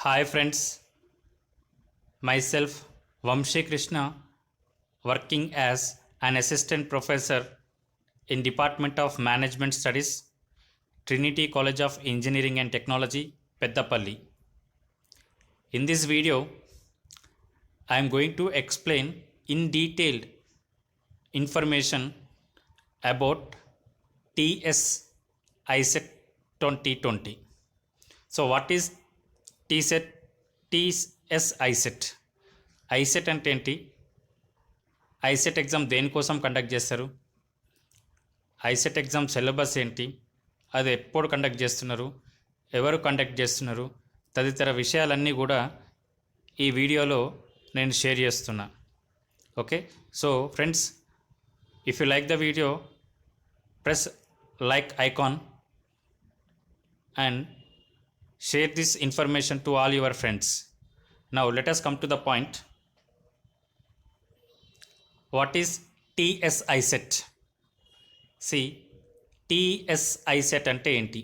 Hi friends, myself Vamshi Krishna, working as an assistant professor in Department of Management Studies, Trinity College of Engineering and Technology, Peddapalli. In this video, I am going to explain in detailed information about TS ISET 2020. So what is TSET? TS ISET. ICET అంటే ఏంటి? ICET exam దేనికోసం conduct చేస్తారు? ICET exam syllabus ఏంటి? అది ఎప్పుడు conduct చేస్తున్నారు? ఎవరు conduct చేస్తున్నారు? తదితర విషయాలన్నీ కూడా ఈ వీడియోలో నేను షేర్ చేస్తున్నా. Okay, so friends, if you like the video, press like icon and share this information to all your friends. Now let us come to the point. What is TS ISET? See, TS ISET ante enti?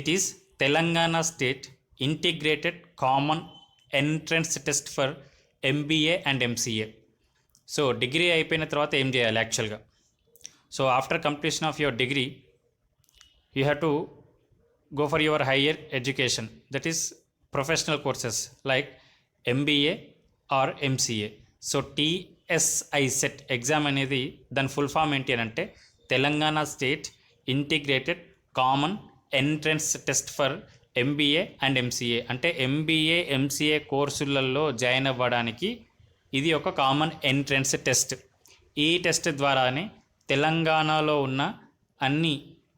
It is Telangana State Integrated Common Entrance Test for MBA and MCA. So degree అయిపోయిన తర్వాత ఏం చేయాలి యాక్చువల్గా? So after completion of your degree you have to go for your higher education, that is professional courses like MBA or MCA. So TSISET exam అనేది దాని full form ఏంటి అని అంటే Telangana state integrated common entrance test for MBA and MCA. అంటే MBA MCA కోర్సులలో join అవ్వడానికి ఇది ఒక కామన్ ఎంట్రన్స్ టెస్ట్. ఈ టెస్ట్ ద్వారానే తెలంగాణలో ఉన్న అన్ని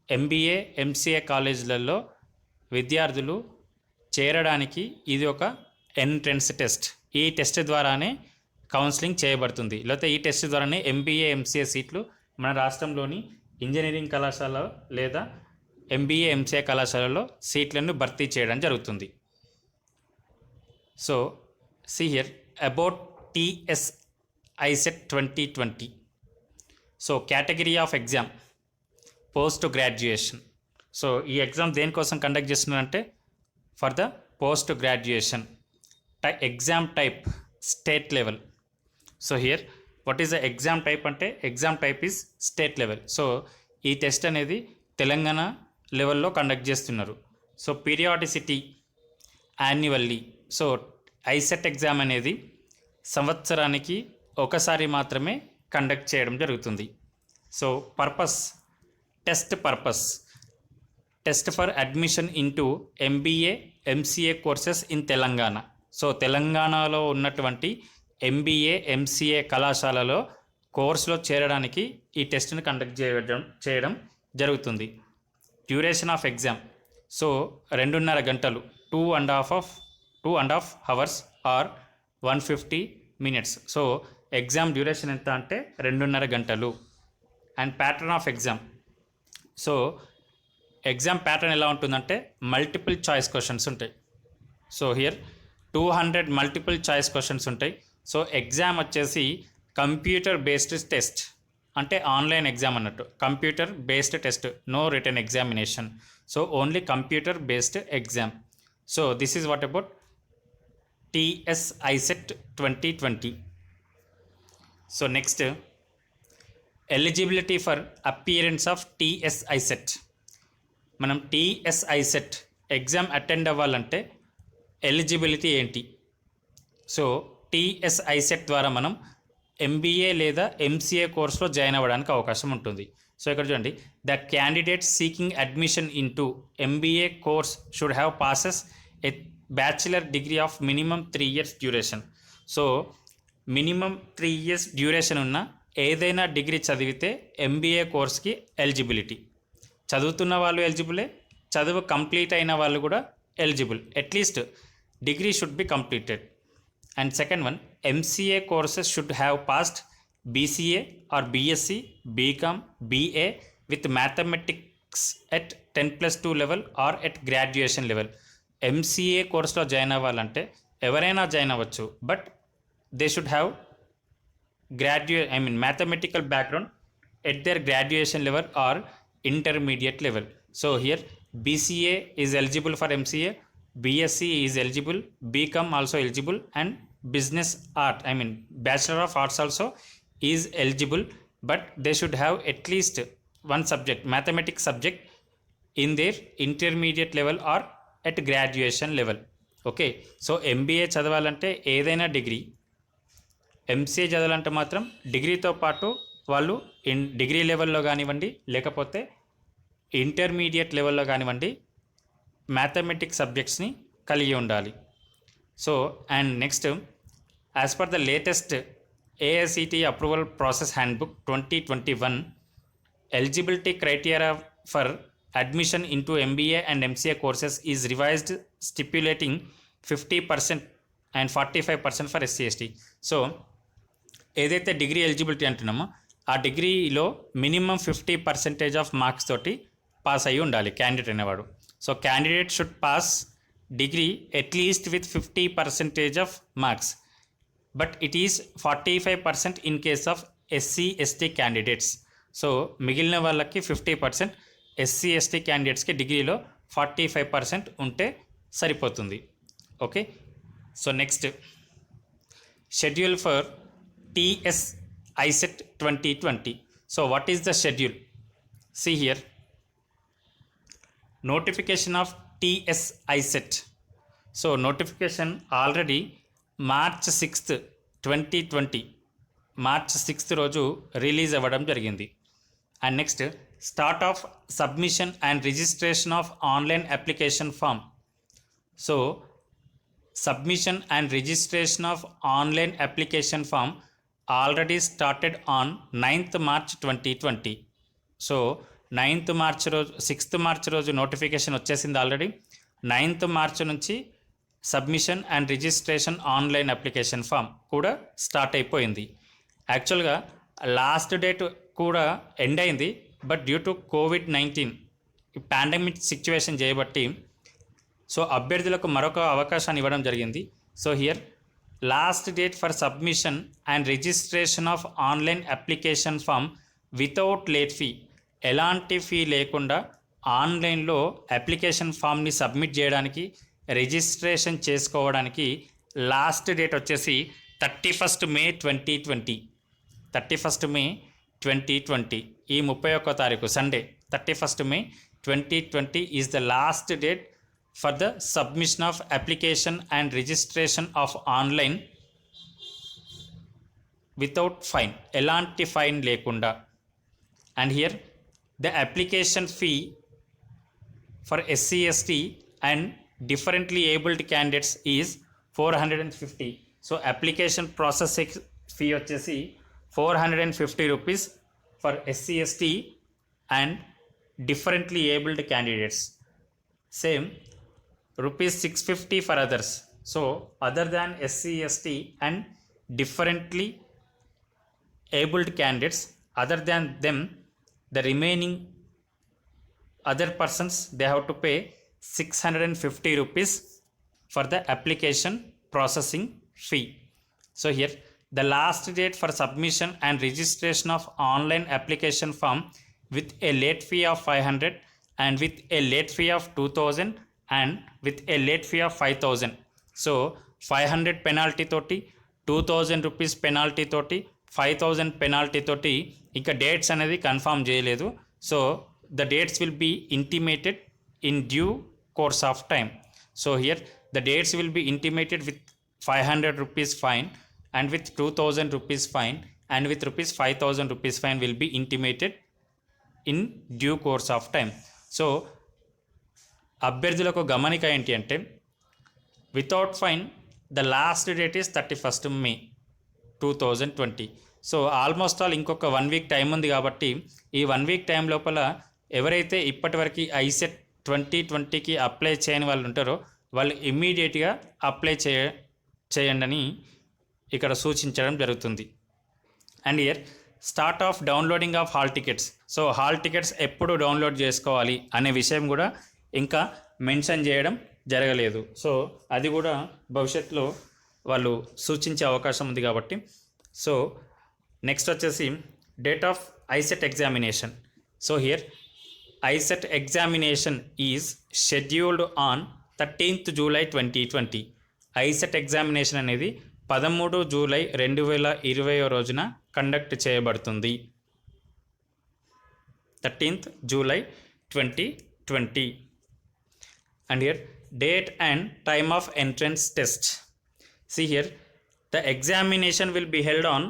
MBA MCA కాలేజీలలో విద్యార్థులు చేరడానికి ఇది ఒక ఎంట్రన్స్ టెస్ట్. ఈ టెస్ట్ ద్వారానే కౌన్సిలింగ్ చేయబడుతుంది. లేకపోతే ఈ టెస్ట్ ద్వారానే MBA MCA సీట్లు మన రాష్ట్రంలోని ఇంజనీరింగ్ కళాశాల లేదా MBA MCA కళాశాలలో సీట్లను భర్తీ చేయడం జరుగుతుంది. So see here about TS ISET 2020. So category of exam post graduation. So ఈ ఎగ్జామ్ దేనికోసం కండక్ట్ చేస్తున్నారంటే for the post graduation. Exam type state level. So here what is the exam type అంటే exam type is state level. So ఈ test అనేది తెలంగాణ లెవెల్లో conduct చేస్తున్నారు. So periodicity annually. So ICET exam అనేది సంవత్సరానికి ఒకసారి మాత్రమే కండక్ట్ చేయడం జరుగుతుంది. So purpose, test purpose, test for admission into MBA MCA courses in Telangana. So తెలంగాణలో ఉన్నటువంటి MBA MCA కళాశాలలో కోర్సులో చేరడానికి ఈ టెస్ట్ని కండక్ట్ చేయడం జరుగుతుంది. డ్యూరేషన్ ఆఫ్ ఎగ్జామ్ సో 2.5 గంటలు, 2.5 hours or 150 minutes. So exam duration ఎంత అంటే 2.5 గంటలు. And pattern of exam. So exam pattern ఎలా ఉంటుందంటే మల్టిపుల్ చాయిస్ క్వశ్చన్స్ ఉంటాయి. So here 200 multiple choice questions ఉంటాయి. సో ఎగ్జామ్ వచ్చేసి కంప్యూటర్ బేస్డ్ టెస్ట్, అంటే ఆన్లైన్ ఎగ్జామ్ అన్నట్టు. Computer based test, no written examination. So only computer based exam. So this is what about TS ISET 2020. So next eligibility for appearance of TS ISET. మనం TS ISET exam attend అవ్వాలంటే eligibility ఏంటి? So TS ISET ద్వారా మనం MBA లేదా MCA కోర్సులో join అవ్వడానికి అవకాశం ఉంటుంది. సో ఇక్కడ చూడండి, the candidate seeking admission into MBA course should have passes a bachelor degree of minimum 3 years duration. So minimum 3 years duration ఉన్న ఏదైనా డిగ్రీ చదివితే MBA కోర్స్కి ఎలిజిబిలిటీ. చదువుతున్న వాళ్ళు ఎలిజిబులే, చదువు కంప్లీట్ అయిన వాళ్ళు కూడా eligible. At least degree should be completed. And second one, MCA courses should have passed BCA or BSc, BCom, BA with mathematics at 10+2 level or at graduation level. MCA కోర్స్లో join అవ్వాలంటే ఎవరైనా join అవ్వచ్చు, but they should have mathematical background at their graduation level or intermediate level. So here BCA is eligible for MCA BSc is eligible, BCom also eligible, and business art, I mean Bachelor of Arts also is eligible, but they should have at least one subject, mathematics subject, in their intermediate level or at graduation level. Okay, so MBA చదవాలంటే ఏదైనా degree, MCA చదవాలంటే మాత్రం డిగ్రీతో పాటు వాళ్ళు degree లెవెల్లో కానివ్వండి లేకపోతే intermediate లెవెల్లో కానివ్వండి మ్యాథమెటిక్స్ సబ్జెక్ట్స్ని కలిగి ఉండాలి. So and next, as per the latest AICTE approval process handbook 2021, eligibility criteria for admission into MBA and MCA courses is revised, stipulating 50% and 45% for SC/ST. So ఏదైతే డిగ్రీ ఎలిజిబిలిటీ అంటున్నామో ఆ డిగ్రీలో minimum 50% of marks తోటి pass అయ్యి ఉండాలి candidate అనేవాడు. So candidate should pass degree at least with 50% of marks, but it is 45% in case of SC/ST candidates. So మిగిలిన వాళ్ళకి 50%, SC/ST క్యాండిడేట్స్కి డిగ్రీలో 45% ఉంటే సరిపోతుంది. Okay, so next, schedule for TS ICET 2020. So what is the schedule? See here, notification of TS ICET. So notification already March 6th 2020 March 6th రోజు release అవ్వడం జరిగింది. And next, start of submission and registration of online application form. So submission and registration of online application form already started on 9th March 2020. So 9th March రోజు, 6th March రోజు notification వచ్చేసింది already. 9th March నుంచి submission and registration online application form కూడా start అయిపోయింది. యాక్చువల్గా last date కూడా end అయింది, but due to COVID-19 pandemic situation చేయబట్టి సో అభ్యర్థులకు మరొక అవకాశాన్ని ఇవ్వడం జరిగింది. So here last date for submission and registration of online application form without late fee, ఎలాంటి ఫీ లేకుండా ఆన్లైన్లో అప్లికేషన్ ఫామ్ని సబ్మిట్ చేయడానికి, రిజిస్ట్రేషన్ చేసుకోవడానికి లాస్ట్ డేట్ వచ్చేసి 31st May 2020. 31st May 2020, ఈ 31వ తారీఖు Sunday 31st May 2020 is the last date for the submission of application and registration of online without fine, ఎలాంటి ఫైన్ లేకుండా. And here the application fee for SC/ST and differently abled candidates is 450. So application processing fee వచ్చేసి 450 rupees for SC/ST and differently abled candidates. Same rupees 650 for others. So other than SC/ST and differently abled candidates, other than them the remaining other persons, they have to pay 650 rupees for the application processing fee. So here the last date for submission and registration of online application form with a late fee of 500 and with a late fee of 2000 and with a late fee of 5000. So 500 penalty toti, 2000 rupees penalty toti, 5000 penalty toti ఇంకా dates అనేది confirm చేయలేదు. So the dates will be intimated in due course of time. So here the dates will be intimated with 500 rupees fine and with 2000 rupees fine and with rupees 5000 rupees fine will be intimated in due course of time. So అభ్యర్థులకు గమనిక ఏంటి అంటే, without fine the last date is 31st May 2020. So almost all ఇంకొక 1 week time ఉంది కాబట్టి ఈ 1 week time లోపల ఎవరైతే ఇప్పటివరకు ICET 2020కి అప్లై చేయని వాళ్ళు ఉంటారో వాళ్ళు ఇమ్మీడియట్గా అప్లై చేయండి అని ఇక్కడ సూచించడం జరుగుతుంది. And here start of downloading of hall tickets. So hall tickets ఎప్పుడు డౌన్లోడ్ చేసుకోవాలి అనే విషయం కూడా ఇంకా మెన్షన్ చేయడం జరగలేదు. సో అది కూడా భవిష్యత్తులో వాళ్ళు సూచించే అవకాశం ఉంది కాబట్టి. సో నెక్స్ట్ వచ్చేసి date of ICET examination. So here ICET examination is scheduled on 13th July 2020. ICET examination అనేది 13 జూలై 2020 రోజున కండక్ట్ చేయబడుతుంది. 13th July 2020. And here date and time of entrance test. See here, the examination will be held on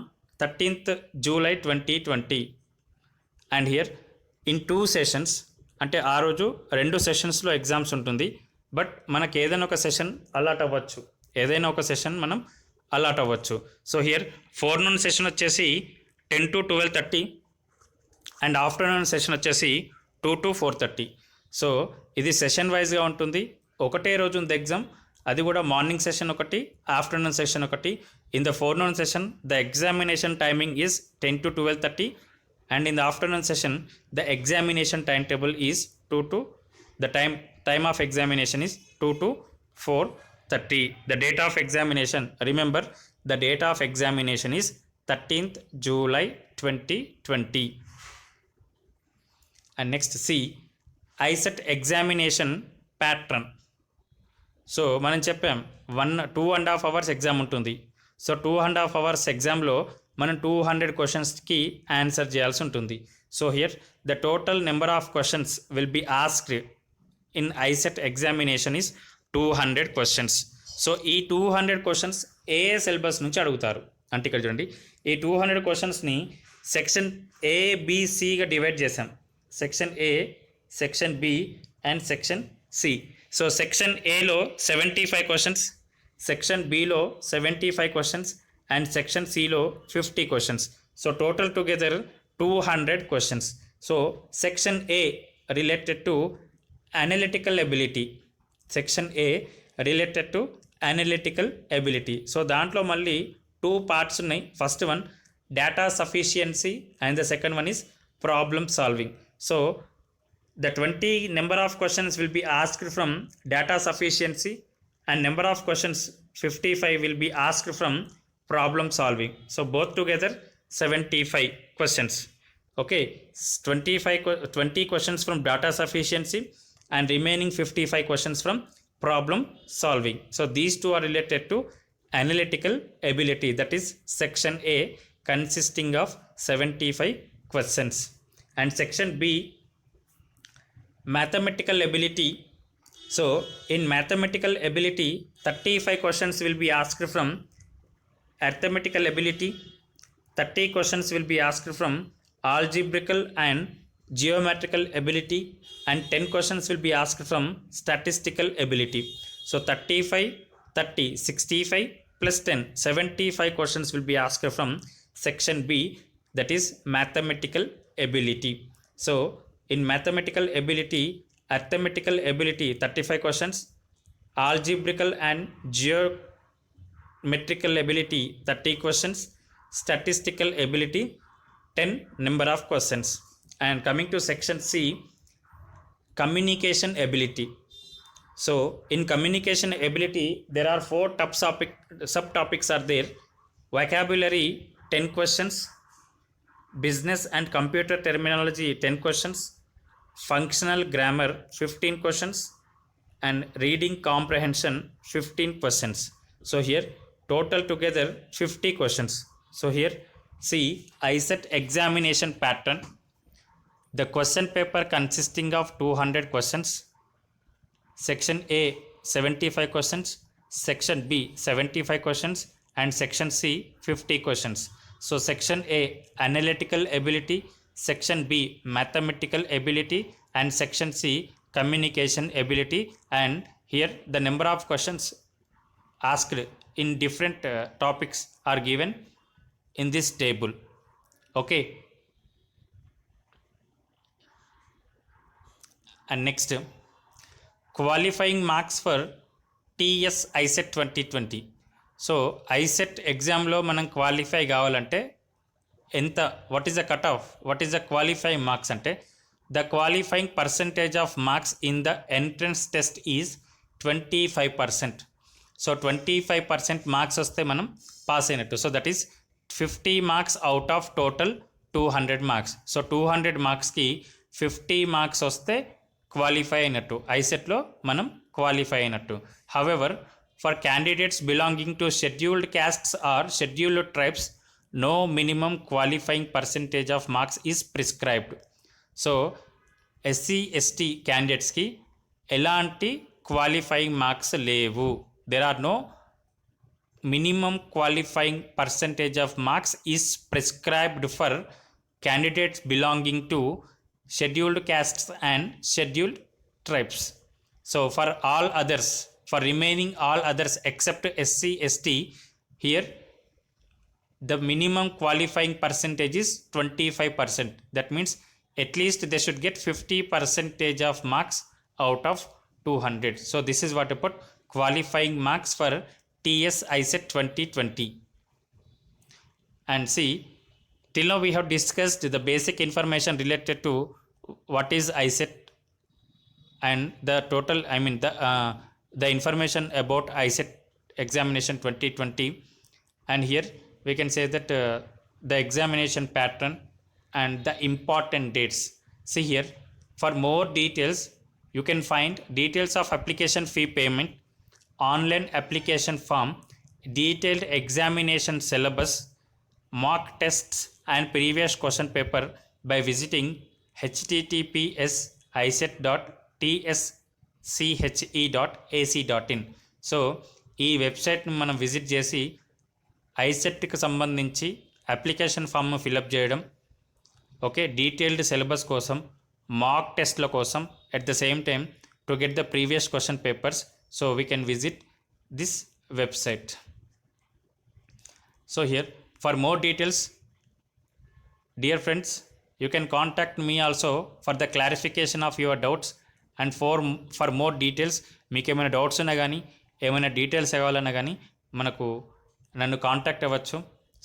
13th July 2020. And here in 2 sessions, అంటే ఆ రోజు 2 సెషన్స్లో exams ఉంటుంది. But మనకి ఏదైనా ఒక సెషన్ అలాట్ అవ్వచ్చు. సో హియర్ ఫోర్నూన్ సెషన్ వచ్చేసి 10 to 12:30 and afternoon session వచ్చేసి 2 to 4:30. సో ఇది సెషన్ వైజ్గా ఉంటుంది. ఒకటే రోజు ఉంది ఎగ్జామ్, అది కూడా మార్నింగ్ సెషన్ ఒకటి, ఆఫ్టర్నూన్ సెషన్ ఒకటి. In the forenoon session the examination timing is 10 to 12:30 and in the afternoon session the examination timetable is 2 to the time of examination is 2 to 4:30. The date of examination, remember the date of examination is 13th July 2020. And next see ICET examination pattern. So మనం చెప్పాం 2.5 hours exam ఉంటుంది. So 2.5 hours ఎగ్జామ్లో మనం 200 క్వశ్చన్స్కి answer చేయాల్సి ఉంటుంది. So here the total number of questions will be asked in ICET examination is 200 questions. So ఈ 200 questions ఏ syllabus నుంచి అడుగుతారు అంటే ఇక్కడ చూడండి, ఈ 200 క్వశ్చన్స్ని సెక్షన్ ఏబిసిగా డివైడ్ చేసాం. Section A, section B and section C. So section ఏలో 75 క్వశ్చన్స్, సెక్షన్ బిలో 75 క్వశ్చన్స్ and section C లో 50 questions. So total together 200 questions. So section A related to analytical ability. Section A related to analytical ability. So దాంట్లో మళ్ళీ 2 parts ఉన్నాయి. First one data sufficiency and the second one is problem solving. So the 20 number of questions will be asked from data sufficiency and number of questions 55 will be asked from problem solving. So both together 75 questions. Okay, 20 questions from data sufficiency and remaining 55 questions from problem solving. So these two are related to analytical ability, that is section A consisting of 75 questions. And section B mathematical ability. So in mathematical ability 35 questions will be asked from arithmetical ability, 30 questions will be asked from algebraical and geometrical ability, and 10 questions will be asked from statistical ability. So 35, 30, 65 plus 10, 75 questions will be asked from section B, that is mathematical ability. So in mathematical ability, arithmetical ability 35 questions, algebraical and geometrical ability 30 questions, statistical ability 10 number of questions. And coming to section C, communication ability. So in communication ability there are 4 subtopics are there. Vocabulary 10 questions, business and computer terminology 10 questions, functional grammar 15 questions, and reading comprehension 15 questions. So here total together 50 questions. So here see ICET examination pattern. The question paper consisting of 200 questions. Section A 75 questions, section B 75 questions, and section C 50 questions. So section A analytical ability, section B mathematical ability, and section C communication ability. And here the number of questions asked in different topics are given in this table. Okay, and next qualifying marks for TS ICET 2020. So ICET ఎగ్జామ్లో మనం qualify కావాలంటే ఎంత, what is the cut off, what is the qualifying marks అంటే the qualifying percentage of marks in the entrance test is 25%. So 25% marks వస్తే మనం pass అయినట్టు. So that is 50 marks out of total 200 marks. So 200 మార్క్స్కి 50 marks వస్తే qualify అయినట్టు, ఐసెట్లో మనం qualify అయినట్టు. However for candidates belonging to scheduled castes or scheduled tribes no minimum qualifying percentage of marks is prescribed. So SC ST క్యాండిడేట్స్కి ఎలాంటి qualifying marks లేవు. There are no minimum qualifying percentage of marks is prescribed for candidates belonging to scheduled castes and scheduled tribes. So for all others, for remaining all others except SC ST, here the minimum qualifying percentage is 25%. That means at least they should get 50% of marks out of 200. So this is what about qualifying marks for TS ICET 2020. And see, till now we have discussed the basic information related to what is ICET and the total, the information about ICET examination 2020. And here we can say that the examination pattern and the important dates. See here, for more details, you can find details of application fee payment, online application form, detailed examination syllabus, mock tests and previous question paper by visiting https://tsze.ac.in. So ఈ వెబ్సైట్ని మనం visit చేసి ఐసెట్కి సంబంధించి application form fill up చేయడం, okay, detailed syllabus కోసం, మాక్ టెస్ట్ల కోసం, at the same time to get the previous question papers. So we can visit this website. So here, for more details, dear friends, you can contact me also for the clarification of your doubts and for more details. మీకు ఏమైనా doubts ఉన్నా కానీ ఏమైనా details కావాలన్నా కానీ నన్ను contact అవ్వచ్చు.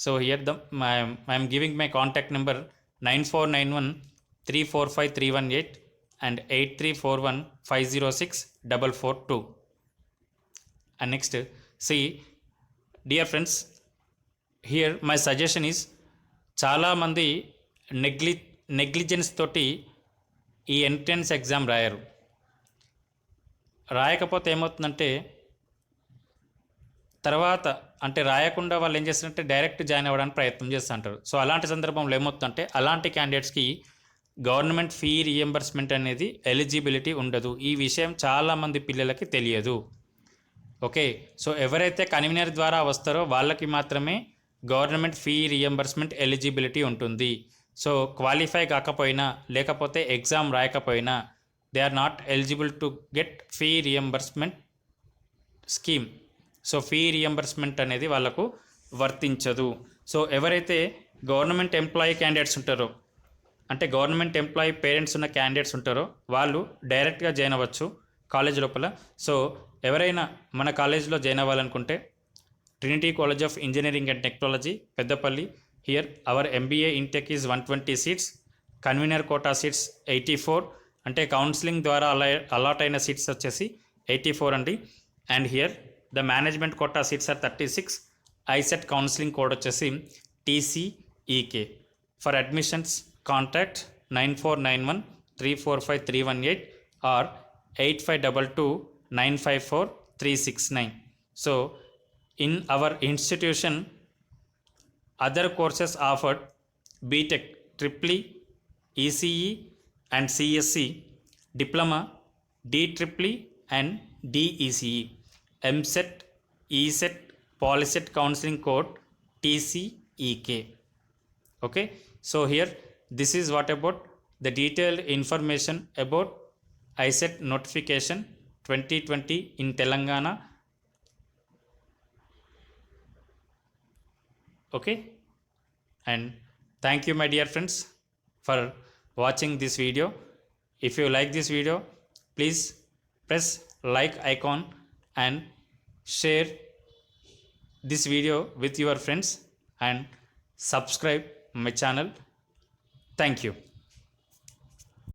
So here I'm giving my contact number 9491345318 and 8341506442. And next, see, dear friends, here my suggestion is, చాలామంది నెగ్లిజెన్స్ తోటి ఈ ఎంట్రన్స్ ఎగ్జామ్ రాయకపోతే ఏమవుతుందంటే తర్వాత అంటే రాయకుండా వాళ్ళు ఏం చేస్తారంటే డైరెక్ట్ జాయిన్ అవ్వడానికి ప్రయత్నం చేస్తుంటారు. సో అలాంటి సందర్భంలో ఏమవుతుందంటే అలాంటి క్యాండిడేట్స్కి గవర్నమెంట్ ఫీ రియంబర్స్మెంట్ అనేది ఎలిజిబిలిటీ ఉండదు. ఈ విషయం చాలామంది పిల్లలకి తెలియదు. ఓకే, సో ఎవరైతే కన్వీనర్ ద్వారా వస్తారో వాళ్ళకి మాత్రమే గవర్నమెంట్ ఫీ రియంబర్స్మెంట్ ఎలిజిబిలిటీ ఉంటుంది. సో క్వాలిఫై కాకపోయినా లేకపోతే ఎగ్జామ్ రాయకపోయినా they are not eligible to get fee reimbursement scheme. So fee reimbursement అనేది వాళ్ళకు వర్తించదు. సో ఎవరైతే గవర్నమెంట్ ఎంప్లాయీ క్యాండిడేట్స్ ఉంటారో, అంటే గవర్నమెంట్ ఎంప్లాయీ పేరెంట్స్ ఉన్న క్యాండిడేట్స్ ఉంటారో వాళ్ళు డైరెక్ట్గా జాయిన్ అవ్వచ్చు కాలేజ్ లోపల. సో ఎవరైనా మన కాలేజ్లో జాయిన్ అవ్వాలనుకుంటే Trinity college of engineering and technology Peddapalli, here our MBA intake is 120 seats, convener quota seats 84, అంటే కౌన్సిలింగ్ ద్వారా అలాట్ అయిన సీట్స్ వచ్చేసి 84 అండి. And here the management quota seats are 36, ISET counselling code వచ్చేసి TCEK. For admissions contact 9491345318 or 8522954369. So in our institution, other courses offered BTech, EEE, ECE and CSE, Diploma, DEEE and DECE, MSET, ESET, Polyset counseling code TCEK. Okay, so here this is what about the detailed information about ICET notification 2020 in Telangana. Okay, and thank you my dear friends for watching this video. If you like this video, please press like icon and share this video with your friends and subscribe my channel. Thank you.